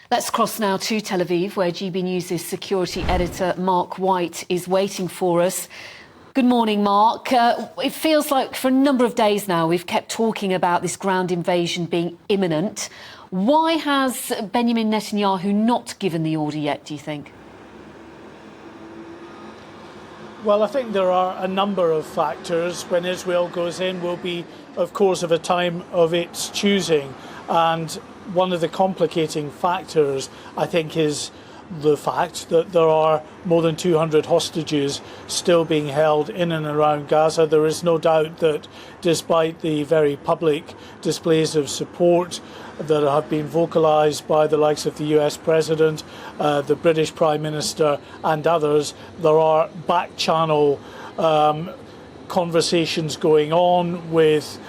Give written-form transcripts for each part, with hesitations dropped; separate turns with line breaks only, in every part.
Let's cross now to Tel Aviv, where GB News' security editor Mark White is waiting for us. Good morning, Mark. It feels like for a number of days now we've kept talking about this ground invasion being imminent. Why has Benjamin Netanyahu not given the order yet, do you think?
Well, I think there are a number of factors. When Israel goes in will be, of course, of a time of its choosing. And one of the complicating factors, I think, is the fact that there are more than 200 hostages still being held in and around Gaza. There is no doubt that despite the very public displays of support that have been vocalised by the likes of the US President, the British Prime Minister and others, there are back-channel conversations going on with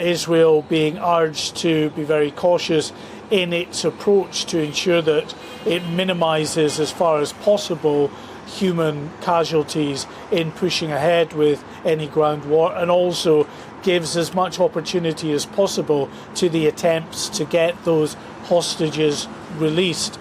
Israel being urged to be very cautious in its approach to ensure that it minimises as far as possible human casualties in pushing ahead with any ground war, and also gives as much opportunity as possible to the attempts to get those hostages released.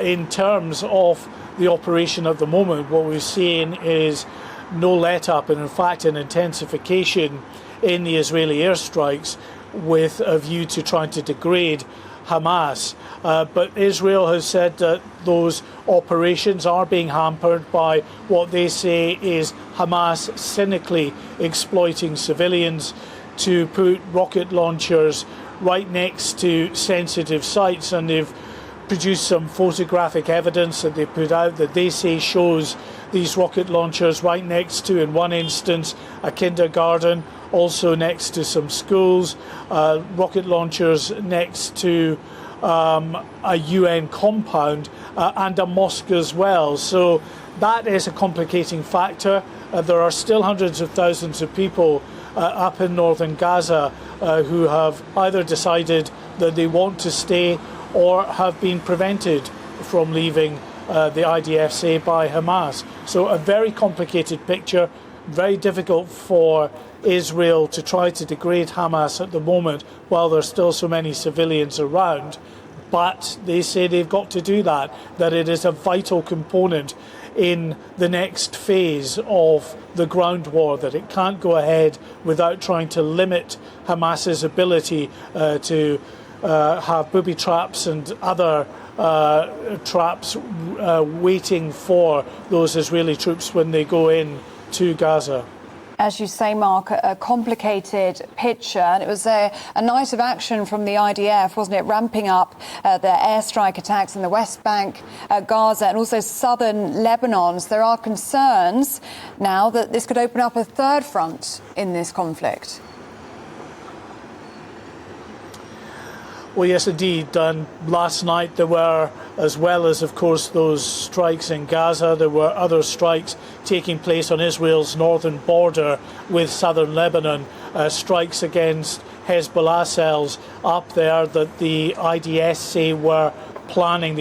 In terms of the operation at the moment, what we're seeing is no let-up and in fact an intensification in the Israeli airstrikes with a view to trying to degrade Hamas. But Israel has said that those operations are being hampered by what they say is Hamas cynically exploiting civilians to put rocket launchers right next to sensitive sites, and they've produced some photographic evidence that they put out that they say shows these rocket launchers right next to, in one instance, a kindergarten, also next to some schools, rocket launchers next to a UN compound and a mosque as well. So that is a complicating factor. There are still hundreds of thousands of people up in northern Gaza who have either decided that they want to stay or have been prevented from leaving the IDF, say, by Hamas. So a very complicated picture, very difficult for Israel to try to degrade Hamas at the moment while there's still so many civilians around. But they say they've got to do that it is a vital component in the next phase of the ground war, that it can't go ahead without trying to limit Hamas's ability to have booby traps and other traps waiting for those Israeli troops when they go in to Gaza.
As you say, Mark, a complicated picture. And it was a night of action from the IDF, wasn't it, ramping up their airstrike attacks in the West Bank, Gaza and also southern Lebanon. So there are concerns now that this could open up a third front in this conflict.
Well, yes, indeed. And last night there were, as well as, of course, those strikes in Gaza, there were other strikes taking place on Israel's northern border with southern Lebanon, strikes against Hezbollah cells up there that the IDF say were planning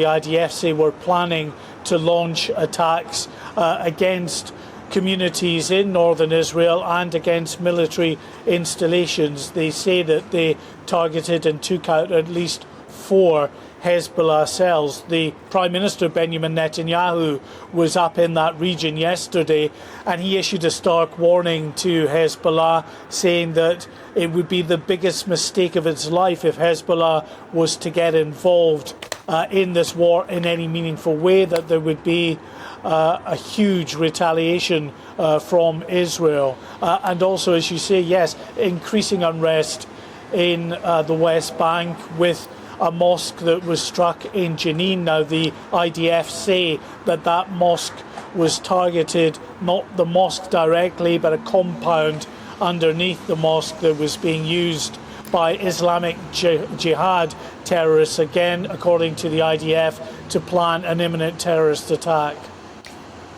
to launch attacks against communities in northern Israel and against military installations. They say that they targeted and took out at least 4 Hezbollah cells. The Prime Minister, Benjamin Netanyahu, was up in that region yesterday, and he issued a stark warning to Hezbollah, saying that it would be the biggest mistake of its life if Hezbollah was to get involved in this war in any meaningful way, that there would be a huge retaliation from Israel. And also, as you say, yes, increasing unrest in the West Bank with a mosque that was struck in Jenin. Now, the IDF say that mosque was targeted, not the mosque directly, but a compound underneath the mosque that was being used by Islamic Jihad terrorists, again, according to the IDF, to plan an imminent terrorist attack.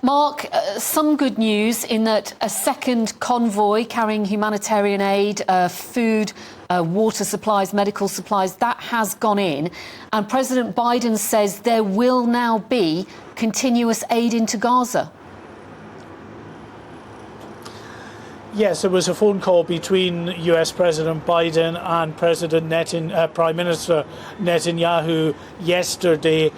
Mark, some good news in that a second convoy carrying humanitarian aid, food, water supplies, medical supplies, that has gone in. And President Biden says there will now be continuous aid into Gaza.
Yes, there was a phone call between US President Biden and Prime Minister Netanyahu yesterday,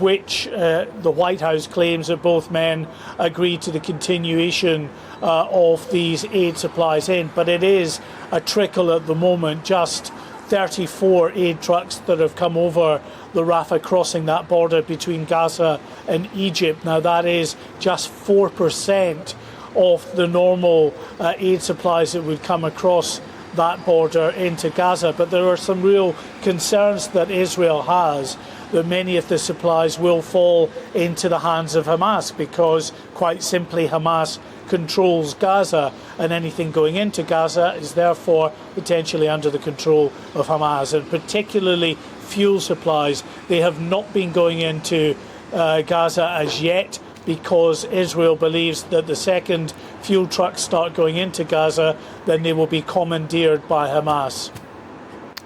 which the White House claims that both men agreed to the continuation of these aid supplies in. But it is a trickle at the moment, just 34 aid trucks that have come over the Rafah crossing, that border between Gaza and Egypt. Now that is just 4% of the normal aid supplies that would come across that border into Gaza. But there are some real concerns that Israel has that many of the supplies will fall into the hands of Hamas, because quite simply Hamas controls Gaza, and anything going into Gaza is therefore potentially under the control of Hamas, and particularly fuel supplies. They have not been going into Gaza as yet, because Israel believes that the second fuel trucks start going into Gaza, then they will be commandeered by Hamas.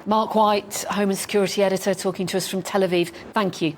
Mark White, Home and Security Editor, talking to us from Tel Aviv. Thank you.